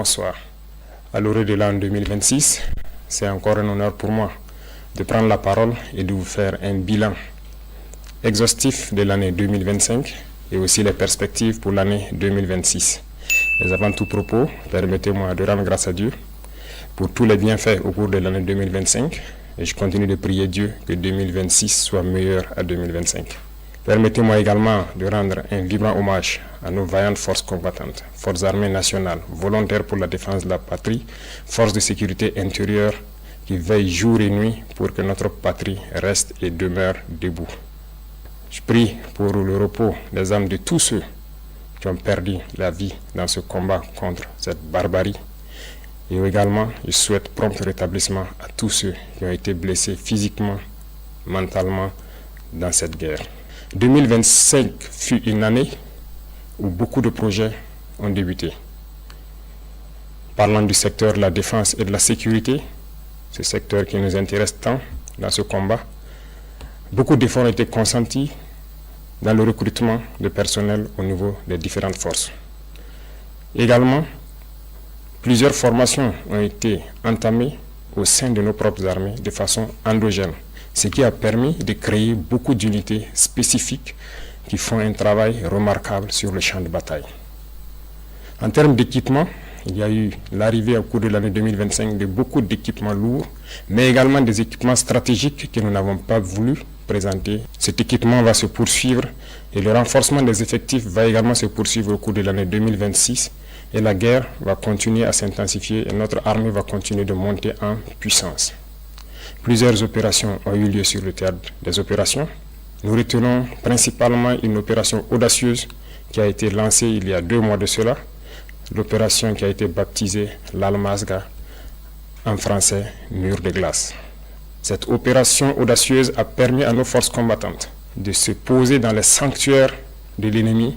Bonsoir. À l'orée de l'an 2026, c'est encore un honneur pour moi de prendre la parole et de vous faire un bilan exhaustif de l'année 2025 et aussi les perspectives pour l'année 2026. Mais avant tout propos, permettez-moi de rendre grâce à Dieu pour tous les bienfaits au cours de l'année 2025 et je continue de prier Dieu que 2026 soit meilleur à 2025. Permettez-moi également de rendre un vibrant hommage à nos vaillantes forces combattantes, forces armées nationales, volontaires pour la défense de la patrie, forces de sécurité intérieure qui veillent jour et nuit pour que notre patrie reste et demeure debout. Je prie pour le repos des âmes de tous ceux qui ont perdu la vie dans ce combat contre cette barbarie. Et également, je souhaite prompt rétablissement à tous ceux qui ont été blessés physiquement, mentalement dans cette guerre. 2025 fut une année où beaucoup de projets ont débuté. Parlant du secteur de la défense et de la sécurité, ce secteur qui nous intéresse tant dans ce combat, beaucoup d'efforts ont été consentis dans le recrutement de personnel au niveau des différentes forces. Également, plusieurs formations ont été entamées au sein de nos propres armées de façon endogène, ce qui a permis de créer beaucoup d'unités spécifiques qui font un travail remarquable sur le champ de bataille. En termes d'équipement, il y a eu l'arrivée au cours de l'année 2025 de beaucoup d'équipements lourds, mais également des équipements stratégiques que nous n'avons pas voulu présenter. Cet équipement va se poursuivre et le renforcement des effectifs va également se poursuivre au cours de l'année 2026 et la guerre va continuer à s'intensifier et notre armée va continuer de monter en puissance. Plusieurs opérations ont eu lieu sur le théâtre des opérations. Nous retenons principalement une opération audacieuse qui a été lancée il y a 2 mois de cela, l'opération qui a été baptisée l'Almazga, en français mur de glace. Cette opération audacieuse a permis à nos forces combattantes de se poser dans les sanctuaires de l'ennemi,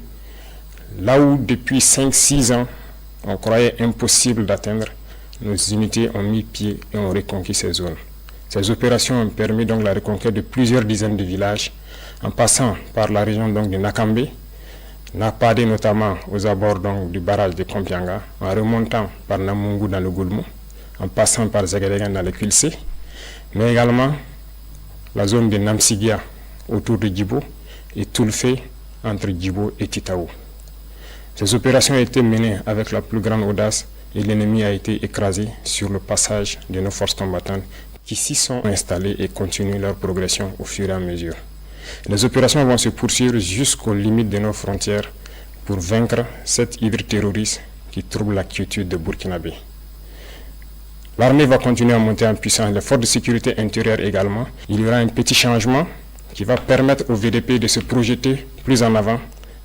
là où depuis 5-6 ans, on croyait impossible d'atteindre, nos unités ont mis pied et ont reconquis ces zones. Ces opérations ont permis donc la reconquête de plusieurs dizaines de villages, en passant par la région donc de Nakambe, Napade notamment aux abords donc du barrage de Kompianga, en remontant par Namungu dans le Goulmou, en passant par Zagadegan dans le Kulse, mais également la zone de Namsigia autour de Djibo et Toulfé entre Djibo et Titaou. Ces opérations ont été menées avec la plus grande audace et l'ennemi a été écrasé sur le passage de nos forces combattantes qui s'y sont installés et continuent leur progression au fur et à mesure. Les opérations vont se poursuivre jusqu'aux limites de nos frontières pour vaincre cette hydre terroriste qui trouble la quiétude de Burkinabé. L'armée va continuer à monter en puissance, les forces de sécurité intérieure également. Il y aura un petit changement qui va permettre au VDP de se projeter plus en avant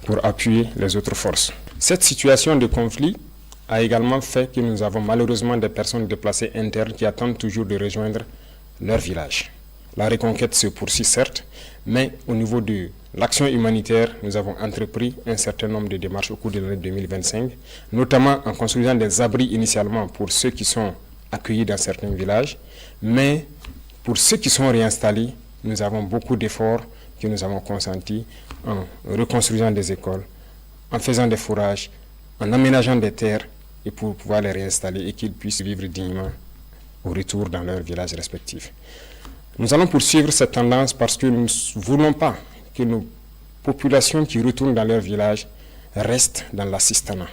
pour appuyer les autres forces. Cette situation de conflit a également fait que nous avons malheureusement des personnes déplacées internes qui attendent toujours de rejoindre leur village. La reconquête se poursuit certes, mais au niveau de l'action humanitaire, nous avons entrepris un certain nombre de démarches au cours de l'année 2025, notamment en construisant des abris initialement pour ceux qui sont accueillis dans certains villages, mais pour ceux qui sont réinstallés, nous avons beaucoup d'efforts que nous avons consentis en reconstruisant des écoles, en faisant des fourrages, en aménageant des terres et pour pouvoir les réinstaller et qu'ils puissent vivre dignement au retour dans leurs villages respectifs. Nous allons poursuivre cette tendance parce que nous ne voulons pas que nos populations qui retournent dans leurs villages restent dans l'assistanat.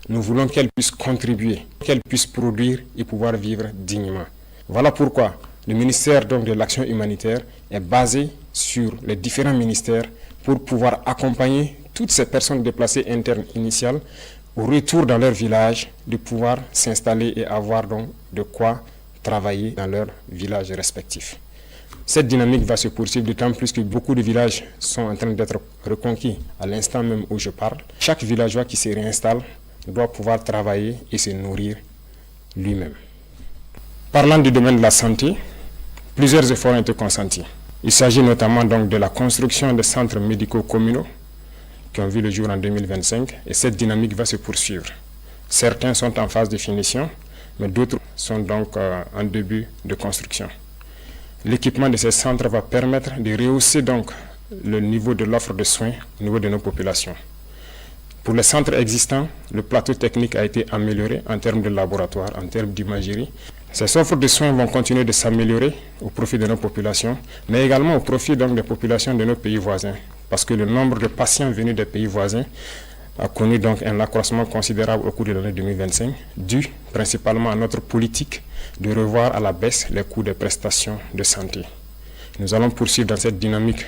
Nous voulons qu'elles puissent contribuer, qu'elles puissent produire et pouvoir vivre dignement. Voilà pourquoi le ministère donc, de l'Action humanitaire est basé sur les différents ministères pour pouvoir accompagner toutes ces personnes déplacées internes initiales au retour dans leur village, de pouvoir s'installer et avoir donc de quoi travailler dans leurs villages respectifs. Cette dynamique va se poursuivre d'autant plus que beaucoup de villages sont en train d'être reconquis à l'instant même où je parle. Chaque villageois qui se réinstalle doit pouvoir travailler et se nourrir lui-même. Parlant du domaine de la santé, plusieurs efforts ont été consentis. Il s'agit notamment donc de la construction des centres médicaux communaux qui ont vu le jour en 2025 et cette dynamique va se poursuivre. Certains sont en phase de finition, mais d'autres sont donc en début de construction. L'équipement de ces centres va permettre de rehausser donc le niveau de l'offre de soins au niveau de nos populations. Pour les centres existants, le plateau technique a été amélioré en termes de laboratoire, en termes d'imagerie. Ces offres de soins vont continuer de s'améliorer au profit de nos populations, mais également au profit donc des populations de nos pays voisins, parce que le nombre de patients venus des pays voisins a connu donc un accroissement considérable au cours de l'année 2025, dû principalement à notre politique de revoir à la baisse les coûts des prestations de santé. Nous allons poursuivre dans cette dynamique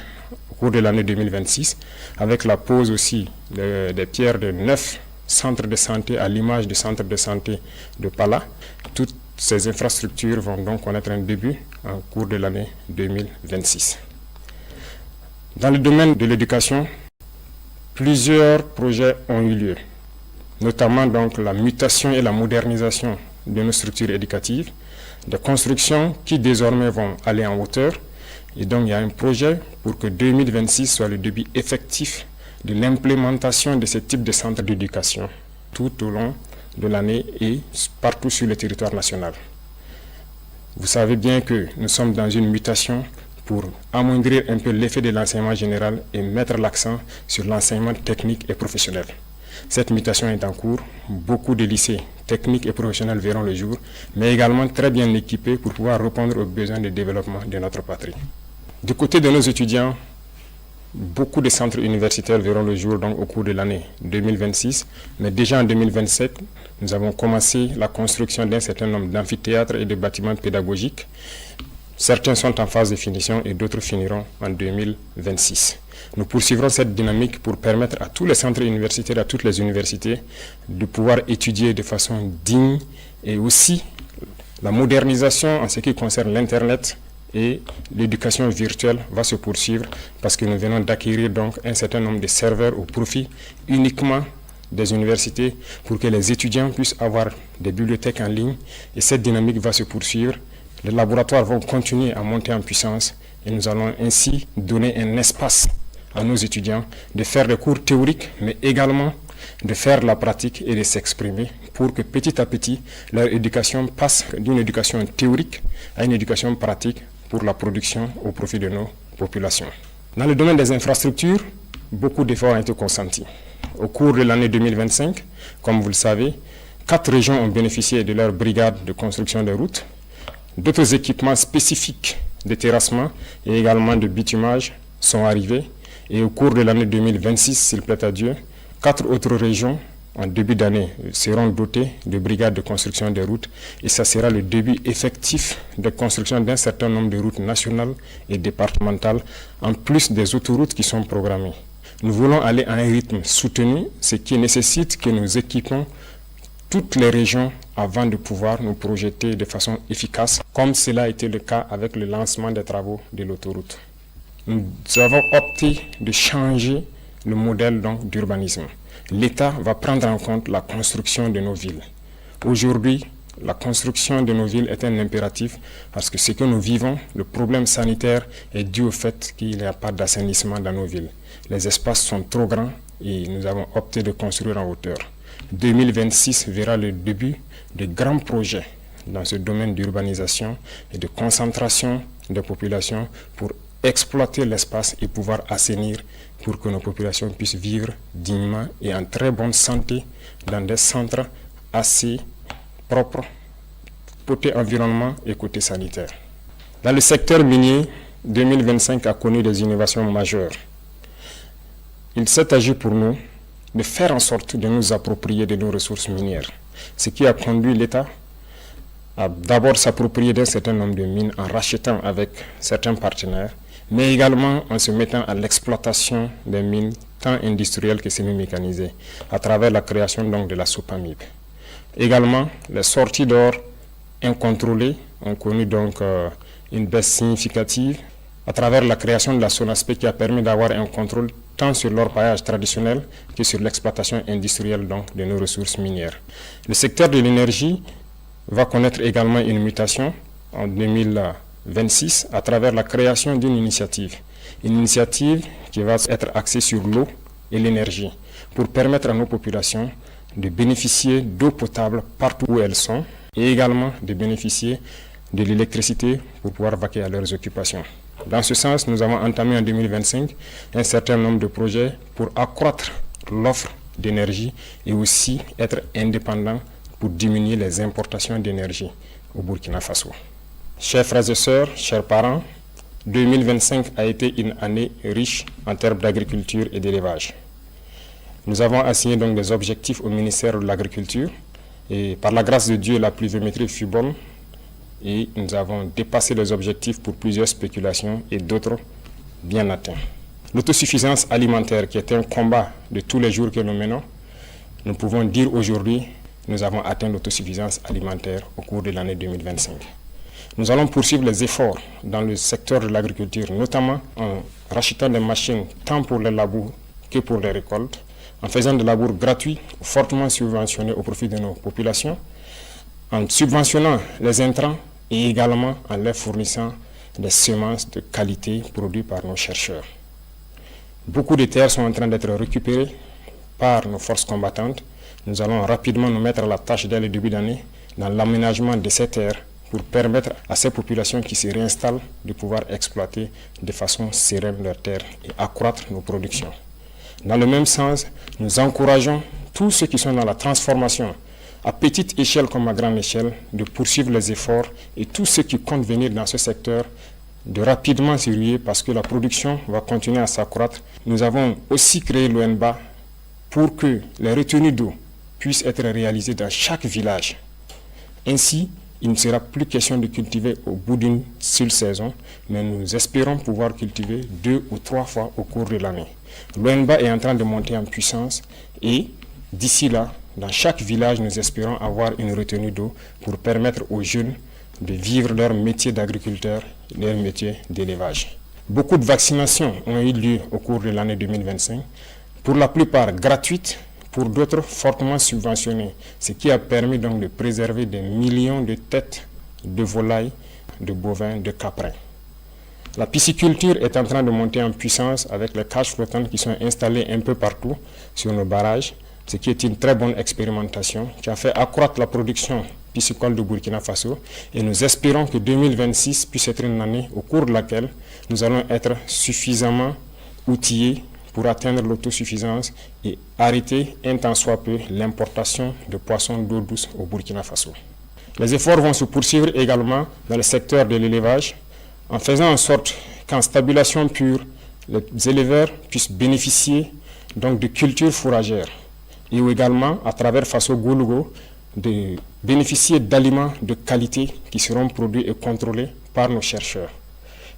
au cours de l'année 2026, avec la pose aussi des pierres de 9 centres de santé à l'image du centre de santé de Pala. Toutes ces infrastructures vont donc connaître un début en cours de l'année 2026. Dans le domaine de l'éducation, plusieurs projets ont eu lieu, notamment donc la mutation et la modernisation de nos structures éducatives, des constructions qui désormais vont aller en hauteur. Et donc il y a un projet pour que 2026 soit le début effectif de l'implémentation de ce type de centres d'éducation tout au long de l'année et partout sur le territoire national. Vous savez bien que nous sommes dans une mutation pour amoindrir un peu l'effet de l'enseignement général et mettre l'accent sur l'enseignement technique et professionnel. Cette mutation est en cours. Beaucoup de lycées techniques et professionnels verront le jour, mais également très bien équipés pour pouvoir répondre aux besoins de développement de notre patrie. Du côté de nos étudiants, beaucoup de centres universitaires verront le jour donc, au cours de l'année 2026, mais déjà en 2027, nous avons commencé la construction d'un certain nombre d'amphithéâtres et de bâtiments pédagogiques. Certains sont en phase de finition et d'autres finiront en 2026. Nous poursuivrons cette dynamique pour permettre à tous les centres universitaires, à toutes les universités, de pouvoir étudier de façon digne et aussi la modernisation en ce qui concerne l'Internet et l'éducation virtuelle va se poursuivre parce que nous venons d'acquérir donc un certain nombre de serveurs au profit uniquement des universités pour que les étudiants puissent avoir des bibliothèques en ligne et cette dynamique va se poursuivre. Les laboratoires vont continuer à monter en puissance et nous allons ainsi donner un espace à nos étudiants de faire des cours théoriques mais également de faire la pratique et de s'exprimer pour que petit à petit leur éducation passe d'une éducation théorique à une éducation pratique pour la production au profit de nos populations. Dans le domaine des infrastructures, beaucoup d'efforts ont été consentis. Au cours de l'année 2025, comme vous le savez, 4 régions ont bénéficié de leur brigade de construction des routes. D'autres équipements spécifiques de terrassement et également de bitumage sont arrivés. Et au cours de l'année 2026, s'il plaît à Dieu, 4 autres régions en début d'année seront dotées de brigades de construction des routes et ça sera le début effectif de construction d'un certain nombre de routes nationales et départementales en plus des autoroutes qui sont programmées. Nous voulons aller à un rythme soutenu, ce qui nécessite que nous équipons toutes les régions avant de pouvoir nous projeter de façon efficace, comme cela a été le cas avec le lancement des travaux de l'autoroute. Nous avons opté de changer le modèle d'urbanisme. L'État va prendre en compte la construction de nos villes. Aujourd'hui, la construction de nos villes est un impératif parce que ce que nous vivons, le problème sanitaire est dû au fait qu'il n'y a pas d'assainissement dans nos villes. Les espaces sont trop grands et nous avons opté de construire en hauteur. 2026 verra le début de grands projets dans ce domaine d'urbanisation et de concentration des populations pour exploiter l'espace et pouvoir assainir pour que nos populations puissent vivre dignement et en très bonne santé dans des centres assez propres, côté environnement et côté sanitaire. Dans le secteur minier, 2025 a connu des innovations majeures. Il s'est agi pour nous de faire en sorte de nous approprier de nos ressources minières, ce qui a conduit l'État à d'abord s'approprier d'un certain nombre de mines en rachetant avec certains partenaires, mais également en se mettant à l'exploitation des mines tant industrielles que semi-mécanisées, à travers la création donc de la SOPAMIB. Également, les sorties d'or incontrôlées ont connu donc une baisse significative à travers la création de la SONASPE qui a permis d'avoir un contrôle tant sur l'orpaillage traditionnel que sur l'exploitation industrielle donc, de nos ressources minières. Le secteur de l'énergie va connaître également une mutation en 2026 à travers la création d'une initiative. Une initiative qui va être axée sur l'eau et l'énergie pour permettre à nos populations de bénéficier d'eau potable partout où elles sont et également de bénéficier de l'électricité pour pouvoir vaquer à leurs occupations. Dans ce sens, nous avons entamé en 2025 un certain nombre de projets pour accroître l'offre d'énergie et aussi être indépendant pour diminuer les importations d'énergie au Burkina Faso. Chers frères et sœurs, chers parents, 2025 a été une année riche en termes d'agriculture et d'élevage. Nous avons assigné donc des objectifs au ministère de l'Agriculture et par la grâce de Dieu, la pluviométrie fut bonne et nous avons dépassé les objectifs pour plusieurs spéculations et d'autres bien atteints. L'autosuffisance alimentaire, qui est un combat de tous les jours que nous menons, nous pouvons dire aujourd'hui que nous avons atteint l'autosuffisance alimentaire au cours de l'année 2025. Nous allons poursuivre les efforts dans le secteur de l'agriculture, notamment en rachetant des machines tant pour les labours que pour les récoltes, en faisant des labours gratuits, fortement subventionnés au profit de nos populations, en subventionnant les intrants et également en leur fournissant des semences de qualité produites par nos chercheurs. Beaucoup de terres sont en train d'être récupérées par nos forces combattantes. Nous allons rapidement nous mettre à la tâche dès le début d'année dans l'aménagement de ces terres pour permettre à ces populations qui se réinstallent de pouvoir exploiter de façon sereine leurs terres et accroître nos productions. Dans le même sens, nous encourageons tous ceux qui sont dans la transformation, à petite échelle comme à grande échelle, de poursuivre les efforts et tous ceux qui comptent venir dans ce secteur de rapidement s'y ruer parce que la production va continuer à s'accroître. Nous avons aussi créé l'ONBA pour que les retenues d'eau puissent être réalisées dans chaque village. Ainsi, il ne sera plus question de cultiver au bout d'une seule saison, mais nous espérons pouvoir cultiver 2 ou 3 fois au cours de l'année. L'ONBA est en train de monter en puissance et d'ici là, dans chaque village, nous espérons avoir une retenue d'eau pour permettre aux jeunes de vivre leur métier d'agriculteur, leur métier d'élevage. Beaucoup de vaccinations ont eu lieu au cours de l'année 2025, pour la plupart gratuites, pour d'autres fortement subventionnées, ce qui a permis donc de préserver des millions de têtes de volailles, de bovins, de caprins. La pisciculture est en train de monter en puissance avec les cages flottantes qui sont installées un peu partout sur nos barrages, ce qui est une très bonne expérimentation qui a fait accroître la production piscicole du Burkina Faso et nous espérons que 2026 puisse être une année au cours de laquelle nous allons être suffisamment outillés pour atteindre l'autosuffisance et arrêter un tant soit peu l'importation de poissons d'eau douce au Burkina Faso. Les efforts vont se poursuivre également dans le secteur de l'élevage en faisant en sorte qu'en stabulation pure, les éleveurs puissent bénéficier donc de cultures fourragères et également à travers Faso Goulougo de bénéficier d'aliments de qualité qui seront produits et contrôlés par nos chercheurs.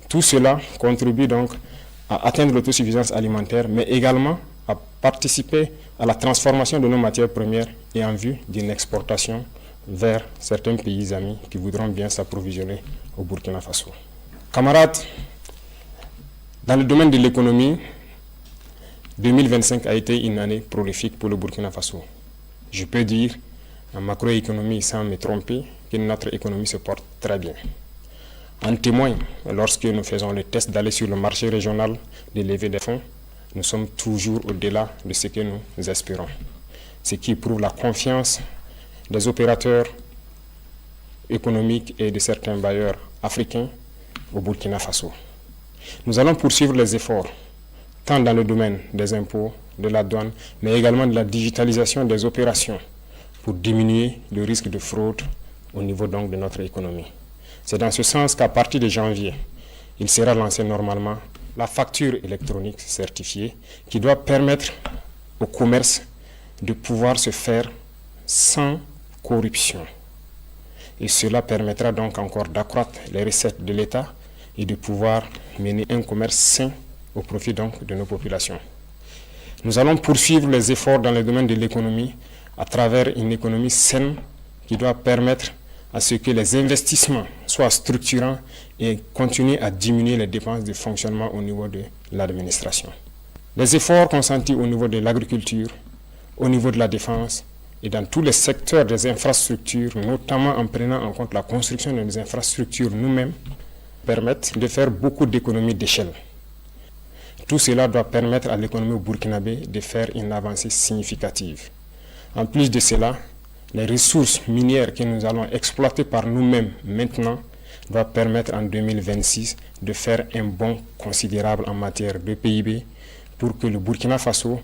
Tout cela contribue donc à atteindre l'autosuffisance alimentaire, mais également à participer à la transformation de nos matières premières et en vue d'une exportation vers certains pays amis qui voudront bien s'approvisionner au Burkina Faso. Camarades, dans le domaine de l'économie, 2025 a été une année prolifique pour le Burkina Faso. Je peux dire, en macroéconomie, sans me tromper, que notre économie se porte très bien. En témoigne, lorsque nous faisons le test d'aller sur le marché régional de lever des fonds, nous sommes toujours au-delà de ce que nous espérons. Ce qui prouve la confiance des opérateurs économiques et de certains bailleurs africains au Burkina Faso. Nous allons poursuivre les efforts, tant dans le domaine des impôts, de la douane, mais également de la digitalisation des opérations pour diminuer le risque de fraude au niveau donc de notre économie. C'est dans ce sens qu'à partir de janvier, il sera lancé normalement la facture électronique certifiée qui doit permettre au commerce de pouvoir se faire sans corruption. Et cela permettra donc encore d'accroître les recettes de l'État et de pouvoir mener un commerce sain au profit donc de nos populations. Nous allons poursuivre les efforts dans le domaine de l'économie à travers une économie saine qui doit permettre à ce que les investissements soient structurants et continuer à diminuer les dépenses de fonctionnement au niveau de l'administration. Les efforts consentis au niveau de l'agriculture, au niveau de la défense et dans tous les secteurs des infrastructures, notamment en prenant en compte la construction de nos infrastructures nous-mêmes, permettent de faire beaucoup d'économies d'échelle. Tout cela doit permettre à l'économie burkinabé de faire une avancée significative. En plus de cela, les ressources minières que nous allons exploiter par nous-mêmes maintenant doivent permettre en 2026 de faire un bond considérable en matière de PIB pour que le Burkina Faso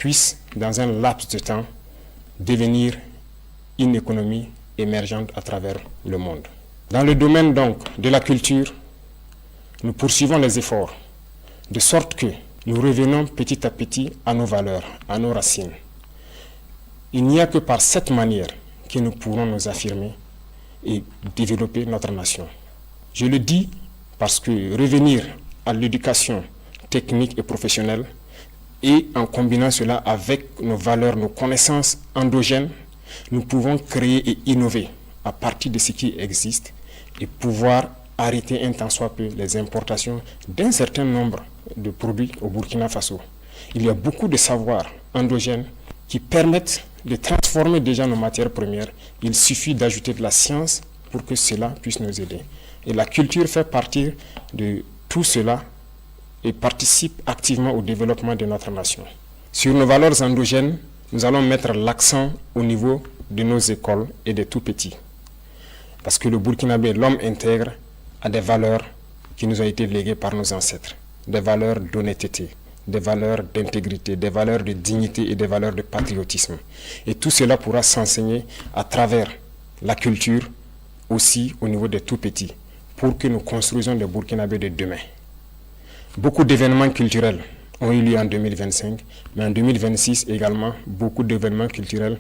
puisse, dans un laps de temps, devenir une économie émergente à travers le monde. Dans le domaine donc de la culture, nous poursuivons les efforts, de sorte que nous revenons petit à petit à nos valeurs, à nos racines. Il n'y a que par cette manière que nous pourrons nous affirmer et développer notre nation. Je le dis parce que revenir à l'éducation technique et professionnelle et en combinant cela avec nos valeurs, nos connaissances endogènes, nous pouvons créer et innover à partir de ce qui existe et pouvoir arrêter un tant soit peu les importations d'un certain nombre de produits au Burkina Faso. Il y a beaucoup de savoirs endogènes qui permettent de transformer déjà nos matières premières. Il suffit d'ajouter de la science pour que cela puisse nous aider. Et la culture fait partie de tout cela et participe activement au développement de notre nation. Sur nos valeurs endogènes, nous allons mettre l'accent au niveau de nos écoles et des tout-petits. Parce que le Burkinabé, l'homme intègre, a des valeurs qui nous ont été léguées par nos ancêtres. Des valeurs d'honnêteté, des valeurs d'intégrité, des valeurs de dignité et des valeurs de patriotisme. Et tout cela pourra s'enseigner à travers la culture, aussi au niveau des tout-petits, pour que nous construisions des Burkinabés de demain. Beaucoup d'événements culturels ont eu lieu en 2025, mais en 2026 également, beaucoup d'événements culturels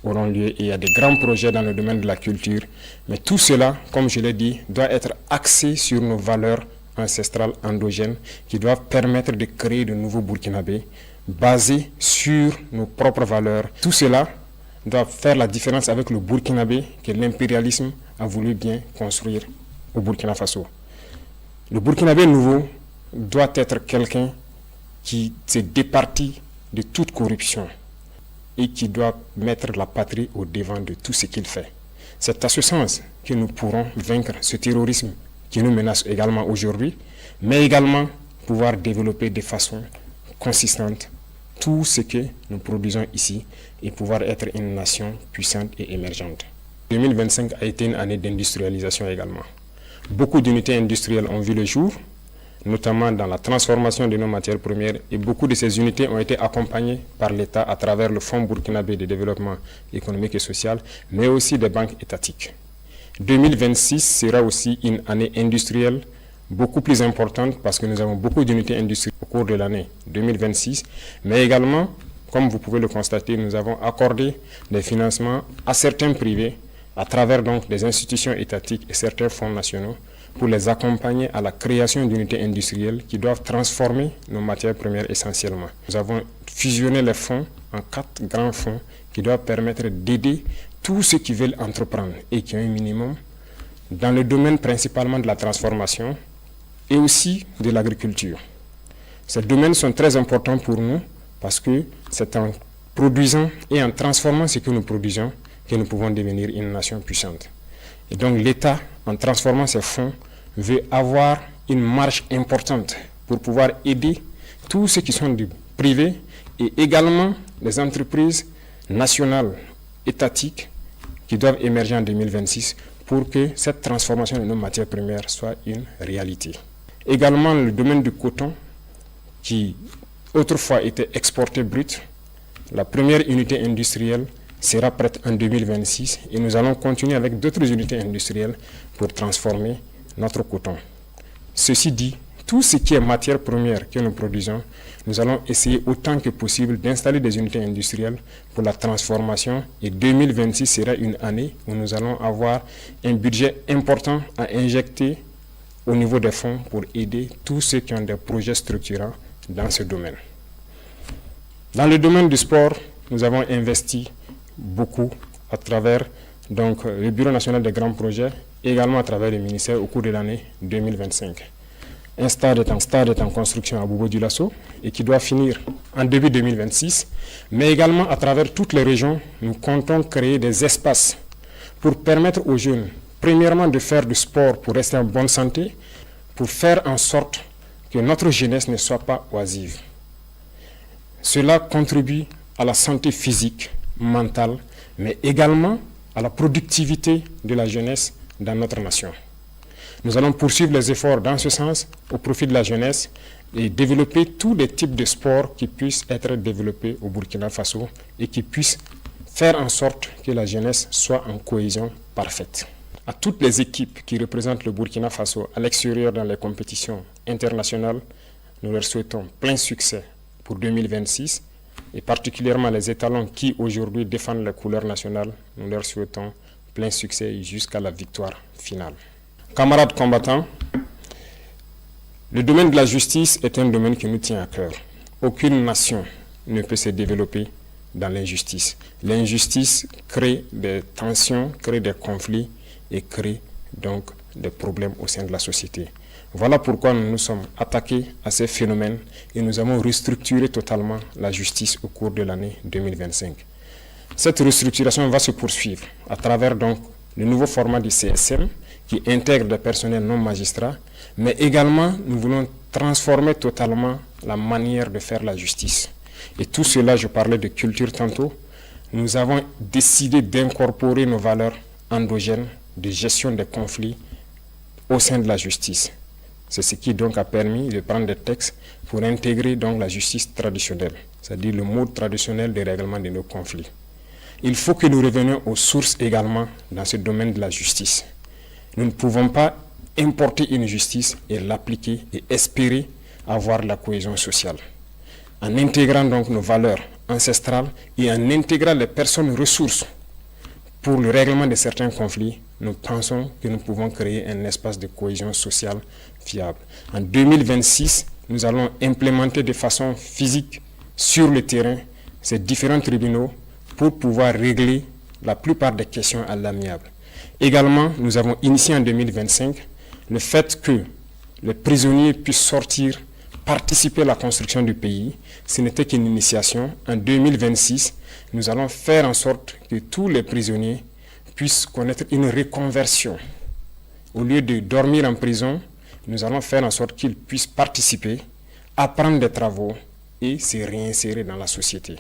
auront lieu et il y a des grands projets dans le domaine de la culture. Mais tout cela, comme je l'ai dit, doit être axé sur nos valeurs ancestrales endogènes qui doivent permettre de créer de nouveaux Burkinabés basés sur nos propres valeurs. Tout cela doit faire la différence avec le Burkinabé que l'impérialisme a voulu bien construire au Burkina Faso. Le Burkinabé nouveau doit être quelqu'un qui s'est départi de toute corruption et qui doit mettre la patrie au devant de tout ce qu'il fait. C'est à ce sens que nous pourrons vaincre ce terrorisme qui nous menace également aujourd'hui, mais également pouvoir développer de façon consistante tout ce que nous produisons ici et pouvoir être une nation puissante et émergente. 2025 a été une année d'industrialisation également. Beaucoup d'unités industrielles ont vu le jour, notamment dans la transformation de nos matières premières, et beaucoup de ces unités ont été accompagnées par l'État à travers le Fonds burkinabé de développement économique et social, mais aussi des banques étatiques. 2026 sera aussi une année industrielle beaucoup plus importante parce que nous avons beaucoup d'unités industrielles au cours de l'année 2026, mais également, comme vous pouvez le constater, nous avons accordé des financements à certains privés à travers donc des institutions étatiques et certains fonds nationaux pour les accompagner à la création d'unités industrielles qui doivent transformer nos matières premières essentiellement. Nous avons fusionné les fonds en 4 grands fonds qui doivent permettre d'aider tous ceux qui veulent entreprendre et qui ont un minimum dans le domaine principalement de la transformation et aussi de l'agriculture. Ces domaines sont très importants pour nous parce que c'est en produisant et en transformant ce que nous produisons que nous pouvons devenir une nation puissante. Et donc l'État, en transformant ces fonds, veut avoir une marge importante pour pouvoir aider tous ceux qui sont du privé et également les entreprises nationales, étatiques, qui doivent émerger en 2026 pour que cette transformation de nos matières premières soit une réalité. Également le domaine du coton, qui autrefois était exporté brut, la première unité industrielle sera prête en 2026 et nous allons continuer avec d'autres unités industrielles pour transformer notre coton. Ceci dit, tout ce qui est matière première que nous produisons, nous allons essayer autant que possible d'installer des unités industrielles pour la transformation et 2026 sera une année où nous allons avoir un budget important à injecter au niveau des fonds pour aider tous ceux qui ont des projets structurants dans ce domaine. Dans le domaine du sport, nous avons investi beaucoup à travers donc, le Bureau national des grands projets, également à travers le ministère au cours de l'année 2025. Un stade est en construction à Bobo-Dioulasso et qui doit finir en début 2026, mais également à travers toutes les régions, nous comptons créer des espaces pour permettre aux jeunes, premièrement de faire du sport pour rester en bonne santé, pour faire en sorte que notre jeunesse ne soit pas oisive. Cela contribue à la santé physique, mentale, mais également à la productivité de la jeunesse dans notre nation. Nous allons poursuivre les efforts dans ce sens au profit de la jeunesse et développer tous les types de sports qui puissent être développés au Burkina Faso et qui puissent faire en sorte que la jeunesse soit en cohésion parfaite. À toutes les équipes qui représentent le Burkina Faso à l'extérieur dans les compétitions internationales, nous leur souhaitons plein succès pour 2026 et particulièrement les étalons qui aujourd'hui défendent les couleurs nationales, nous leur souhaitons plein succès jusqu'à la victoire finale. Camarades combattants, le domaine de la justice est un domaine qui nous tient à cœur. Aucune nation ne peut se développer dans l'injustice. L'injustice crée des tensions, crée des conflits et crée donc des problèmes au sein de la société. Voilà pourquoi nous nous sommes attaqués à ces phénomènes et nous avons restructuré totalement la justice au cours de l'année 2025. Cette restructuration va se poursuivre à travers donc le nouveau format du CSM qui intègre des personnels non magistrats, mais également nous voulons transformer totalement la manière de faire la justice. Et tout cela, je parlais de culture tantôt, nous avons décidé d'incorporer nos valeurs endogènes de gestion des conflits au sein de la justice. C'est ce qui donc a permis de prendre des textes pour intégrer donc la justice traditionnelle, c'est-à-dire le mode traditionnel de règlement de nos conflits. Il faut que nous revenions aux sources également dans ce domaine de la justice. Nous ne pouvons pas importer une justice et l'appliquer et espérer avoir la cohésion sociale. En intégrant donc nos valeurs ancestrales et en intégrant les personnes ressources pour le règlement de certains conflits, nous pensons que nous pouvons créer un espace de cohésion sociale fiable. En 2026, nous allons implémenter de façon physique sur le terrain ces différents tribunaux pour pouvoir régler la plupart des questions à l'amiable. Également, nous avons initié en 2025 le fait que les prisonniers puissent sortir, participer à la construction du pays. Ce n'était qu'une initiation. En 2026, nous allons faire en sorte que tous les prisonniers puissent connaître une reconversion. Au lieu de dormir en prison, nous allons faire en sorte qu'ils puissent participer, apprendre des travaux et se réinsérer dans la société.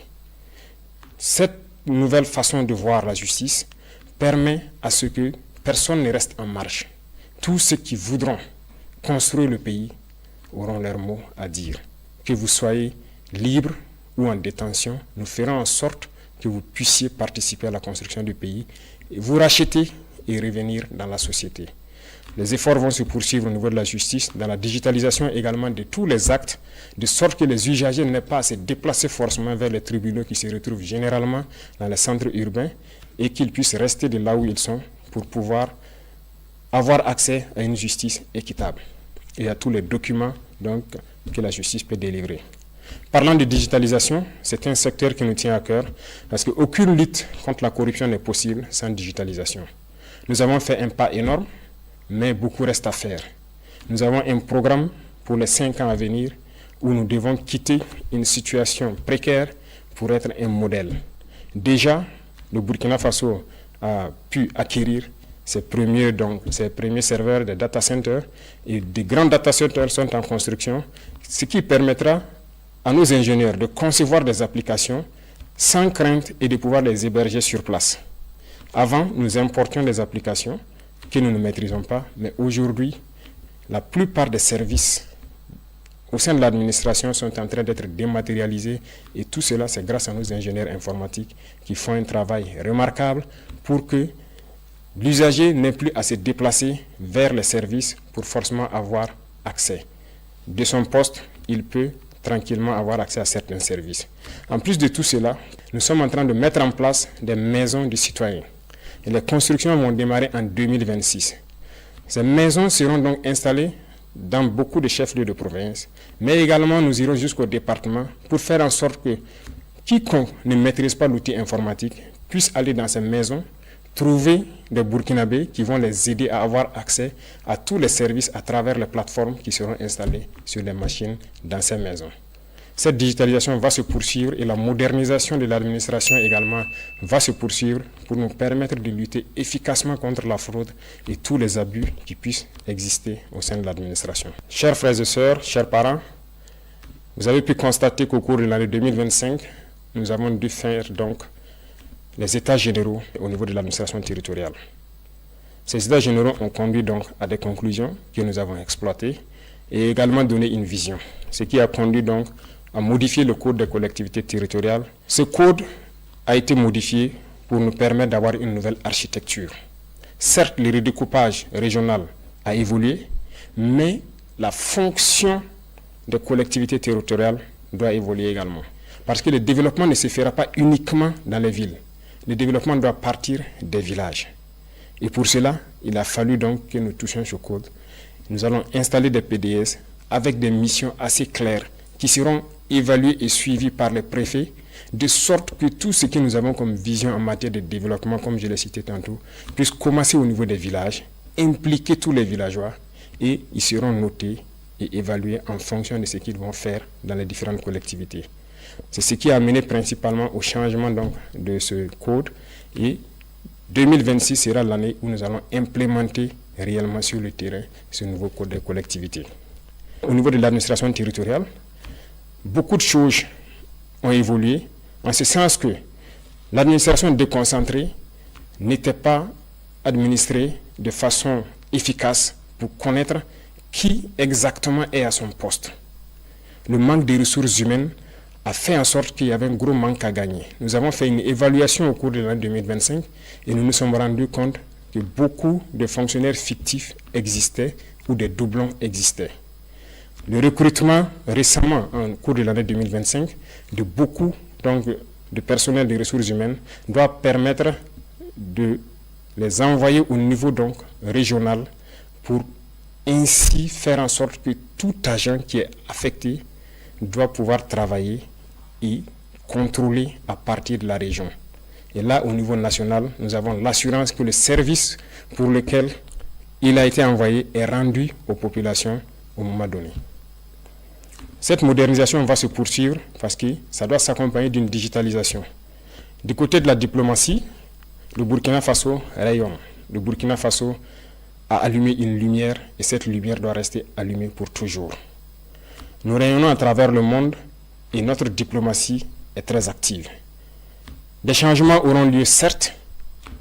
Cette nouvelle façon de voir la justice permet à ce que personne ne reste en marge. Tous ceux qui voudront construire le pays auront leur mot à dire. Que vous soyez libre ou en détention, nous ferons en sorte que vous puissiez participer à la construction du pays, et vous racheter et revenir dans la société. Les efforts vont se poursuivre au niveau de la justice, dans la digitalisation également de tous les actes, de sorte que les usagers n'aient pas à se déplacer forcément vers les tribunaux qui se retrouvent généralement dans les centres urbains et qu'ils puissent rester de là où ils sont pour pouvoir avoir accès à une justice équitable et à tous les documents donc, que la justice peut délivrer. Parlant de digitalisation, c'est un secteur qui nous tient à cœur parce qu'aucune lutte contre la corruption n'est possible sans digitalisation. Nous avons fait un pas énorme, mais beaucoup reste à faire. Nous avons un programme pour les 5 ans à venir où nous devons quitter une situation précaire pour être un modèle. Déjà, le Burkina Faso a pu acquérir ses premiers serveurs de data centers et des grands data centers sont en construction, ce qui permettra à nos ingénieurs de concevoir des applications sans crainte et de pouvoir les héberger sur place. Avant, nous importions des applications que nous ne maîtrisons pas, mais aujourd'hui, la plupart des services au sein de l'administration sont en train d'être dématérialisés et tout cela, c'est grâce à nos ingénieurs informatiques qui font un travail remarquable pour que l'usager n'ait plus à se déplacer vers les services pour forcément avoir accès. De son poste, il peut tranquillement avoir accès à certains services. En plus de tout cela, nous sommes en train de mettre en place des maisons du citoyen. Et les constructions vont démarrer en 2026. Ces maisons seront donc installées dans beaucoup de chefs-lieux de province, mais également nous irons jusqu'au département pour faire en sorte que quiconque ne maîtrise pas l'outil informatique puisse aller dans ces maisons, trouver des Burkinabés qui vont les aider à avoir accès à tous les services à travers les plateformes qui seront installées sur les machines dans ces maisons. Cette digitalisation va se poursuivre et la modernisation de l'administration également va se poursuivre pour nous permettre de lutter efficacement contre la fraude et tous les abus qui puissent exister au sein de l'administration. Chers frères et sœurs, chers parents, vous avez pu constater qu'au cours de l'année 2025, nous avons dû faire donc les états généraux au niveau de l'administration territoriale. Ces états généraux ont conduit donc à des conclusions que nous avons exploitées et également donné une vision, ce qui a conduit donc à modifier le code des collectivités territoriales. Ce code a été modifié pour nous permettre d'avoir une nouvelle architecture. Certes, le redécoupage régional a évolué, mais la fonction des collectivités territoriales doit évoluer également. Parce que le développement ne se fera pas uniquement dans les villes. Le développement doit partir des villages. Et pour cela, il a fallu donc que nous touchions ce code. Nous allons installer des PDS avec des missions assez claires qui seront évaluées et suivies par les préfets, de sorte que tout ce que nous avons comme vision en matière de développement, comme je l'ai cité tantôt, puisse commencer au niveau des villages, impliquer tous les villageois et ils seront notés et évalués en fonction de ce qu'ils vont faire dans les différentes collectivités. C'est ce qui a amené principalement au changement donc de ce code et 2026 sera l'année où nous allons implémenter réellement sur le terrain ce nouveau code des collectivités. Au niveau de l'administration territoriale, beaucoup de choses ont évolué en ce sens que l'administration déconcentrée n'était pas administrée de façon efficace pour connaître qui exactement est à son poste. Le manque de ressources humaines a fait en sorte qu'il y avait un gros manque à gagner. Nous avons fait une évaluation au cours de l'année 2025 et nous nous sommes rendus compte que beaucoup de fonctionnaires fictifs existaient ou des doublons existaient. Le recrutement récemment, en cours de l'année 2025, de beaucoup donc, de personnel des ressources humaines doit permettre de les envoyer au niveau donc, régional pour ainsi faire en sorte que tout agent qui est affecté doit pouvoir travailler et contrôler à partir de la région. Et là, au niveau national, nous avons l'assurance que le service pour lequel il a été envoyé est rendu aux populations au moment donné. Cette modernisation va se poursuivre parce que ça doit s'accompagner d'une digitalisation. Du côté de la diplomatie, le Burkina Faso rayonne. Le Burkina Faso a allumé une lumière et cette lumière doit rester allumée pour toujours. Nous rayonnons à travers le monde et notre diplomatie est très active. Des changements auront lieu, certes,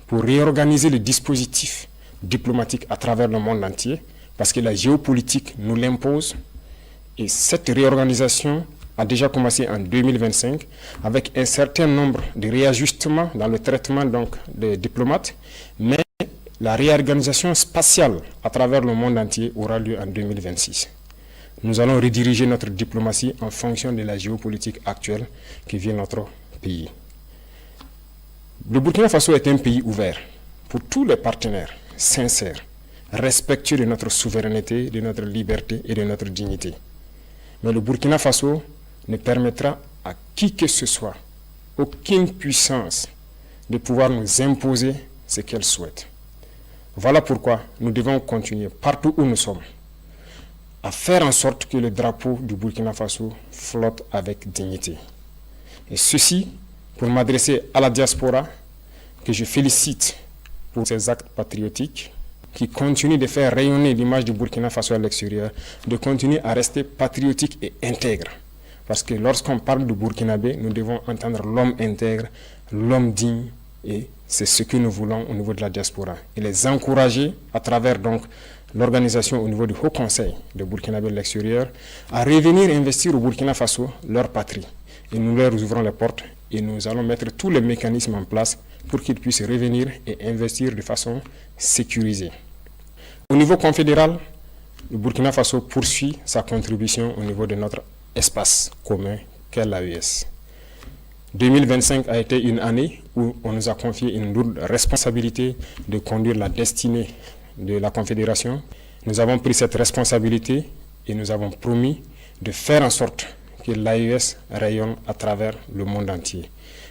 pour réorganiser le dispositif diplomatique à travers le monde entier, parce que la géopolitique nous l'impose. Et cette réorganisation a déjà commencé en 2025 avec un certain nombre de réajustements dans le traitement donc, des diplomates, mais la réorganisation spatiale à travers le monde entier aura lieu en 2026. Nous allons rediriger notre diplomatie en fonction de la géopolitique actuelle qui vit notre pays. Le Burkina Faso est un pays ouvert pour tous les partenaires, sincères, respectueux de notre souveraineté, de notre liberté et de notre dignité. Mais le Burkina Faso ne permettra à qui que ce soit, aucune puissance, de pouvoir nous imposer ce qu'elle souhaite. Voilà pourquoi nous devons continuer partout où nous sommes à faire en sorte que le drapeau du Burkina Faso flotte avec dignité. Et ceci pour m'adresser à la diaspora que je félicite pour ses actes patriotiques qui continuent de faire rayonner l'image du Burkina Faso à l'extérieur, de continuer à rester patriotique et intègre. Parce que lorsqu'on parle du Burkinabé, nous devons entendre l'homme intègre, l'homme digne, et c'est ce que nous voulons au niveau de la diaspora. Et les encourager à travers donc l'organisation au niveau du Haut Conseil de Burkinabé de l'extérieur à revenir investir au Burkina Faso leur patrie. Et nous leur ouvrons les portes et nous allons mettre tous les mécanismes en place pour qu'ils puissent revenir et investir de façon sécurisée. Au niveau confédéral, le Burkina Faso poursuit sa contribution au niveau de notre espace commun qu'est l'AES. 2025 a été une année où on nous a confié une lourde responsabilité de conduire la destinée de la Confédération. Nous avons pris cette responsabilité et nous avons promis de faire en sorte que l'AES rayonne à travers le monde entier.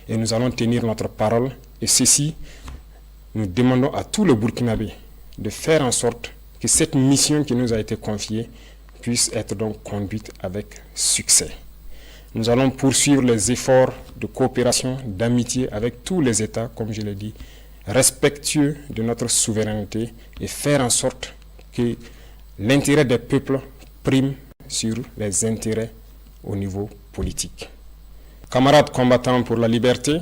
Et nous allons tenir notre parole. Et ceci, nous demandons à tout le Burkinabé de faire en sorte que cette mission qui nous a été confiée puisse être donc conduite avec succès. Nous allons poursuivre les efforts de coopération, d'amitié avec tous les États, comme je l'ai dit, respectueux de notre souveraineté et faire en sorte que l'intérêt des peuples prime sur les intérêts au niveau politique. Camarades combattants pour la liberté,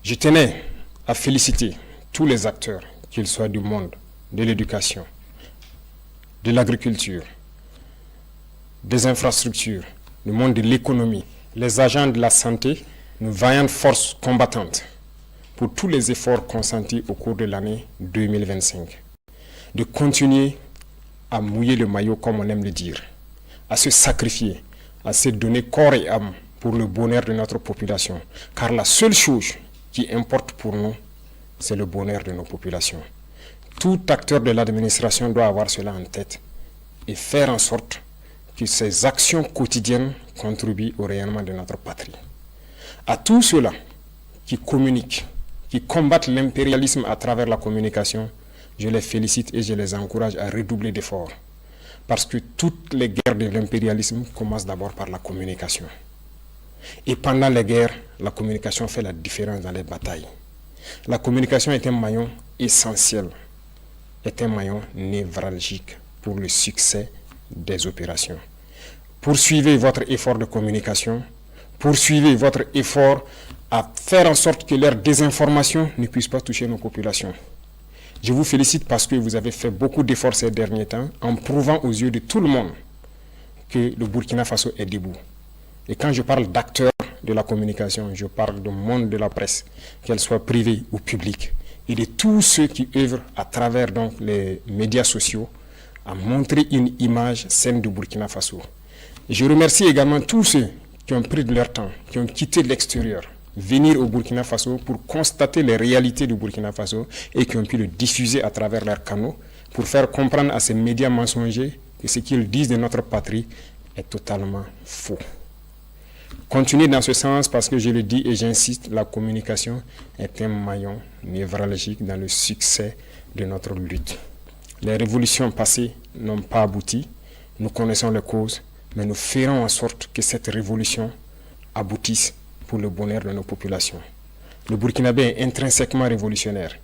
je tenais à féliciter tous les acteurs qu'ils soient du monde de l'éducation, de l'agriculture, des infrastructures, le monde de l'économie, les agents de la santé, nos vaillantes forces combattantes, pour tous les efforts consentis au cours de l'année 2025, de continuer à mouiller le maillot comme on aime le dire, à se sacrifier, à se donner corps et âme pour le bonheur de notre population. Car la seule chose qui importe pour nous, c'est le bonheur de nos populations. Tout acteur de l'administration doit avoir cela en tête et faire en sorte que ses actions quotidiennes contribuent au rayonnement de notre patrie. À tous ceux-là qui communiquent, qui combattent l'impérialisme à travers la communication, je les félicite et je les encourage à redoubler d'efforts. Parce que toutes les guerres de l'impérialisme commencent d'abord par la communication. Et pendant les guerres, la communication fait la différence dans les batailles. La communication est un maillon essentiel, est un maillon névralgique pour le succès des opérations. Poursuivez votre effort de communication, poursuivez votre effort à faire en sorte que leur désinformation ne puisse pas toucher nos populations. Je vous félicite parce que vous avez fait beaucoup d'efforts ces derniers temps en prouvant aux yeux de tout le monde que le Burkina Faso est debout. Et quand je parle d'acteurs de la communication, je parle du monde de la presse, qu'elle soit privée ou publique, et de tous ceux qui œuvrent à travers donc les médias sociaux à montrer une image saine du Burkina Faso. Et je remercie également tous ceux qui ont pris de leur temps, qui ont quitté l'extérieur, venir au Burkina Faso pour constater les réalités du Burkina Faso et qui ont pu le diffuser à travers leurs canaux pour faire comprendre à ces médias mensongers que ce qu'ils disent de notre patrie est totalement faux. Continuez dans ce sens parce que je le dis et j'insiste, la communication est un maillon névralgique dans le succès de notre lutte. Les révolutions passées n'ont pas abouti, nous connaissons les causes, mais nous ferons en sorte que cette révolution aboutisse pour le bonheur de nos populations. Le Burkinabé est intrinsèquement révolutionnaire.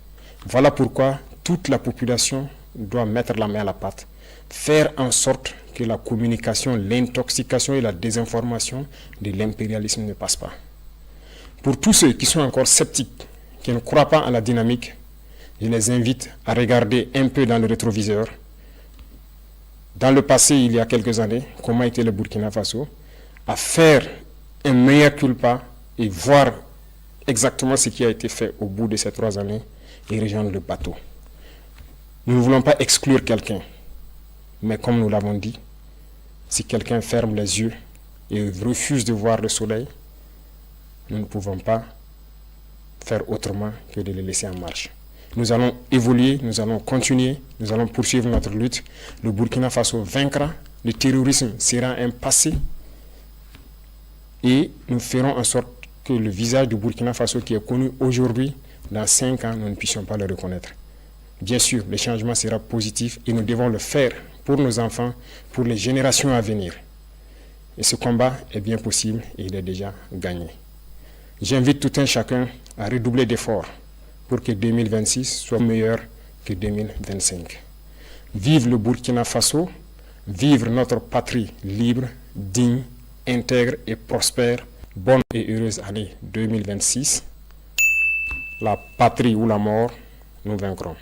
Voilà pourquoi toute la population doit mettre la main à la pâte, faire en sorte que la communication, l'intoxication et la désinformation de l'impérialisme ne passent pas. Pour tous ceux qui sont encore sceptiques, qui ne croient pas en la dynamique, je les invite à regarder un peu dans le rétroviseur. Dans le passé, il y a quelques années, comment était le Burkina Faso, à faire un mea culpa et voir exactement ce qui a été fait au bout de ces 3 années et rejoindre le bateau. Nous ne voulons pas exclure quelqu'un, mais comme nous l'avons dit, si quelqu'un ferme les yeux et refuse de voir le soleil, nous ne pouvons pas faire autrement que de le laisser en marche. Nous allons évoluer, nous allons continuer, nous allons poursuivre notre lutte. Le Burkina Faso vaincra, le terrorisme sera un passé et nous ferons en sorte que le visage du Burkina Faso qui est connu aujourd'hui, dans 5 ans, nous ne puissions pas le reconnaître. Bien sûr, le changement sera positif et nous devons le faire pour nos enfants, pour les générations à venir. Et ce combat est bien possible et il est déjà gagné. J'invite tout un chacun à redoubler d'efforts pour que 2026 soit meilleur que 2025. Vive le Burkina Faso, vive notre patrie libre, digne, intègre et prospère. Bonne et heureuse année 2026. La patrie ou la mort, nous vaincrons.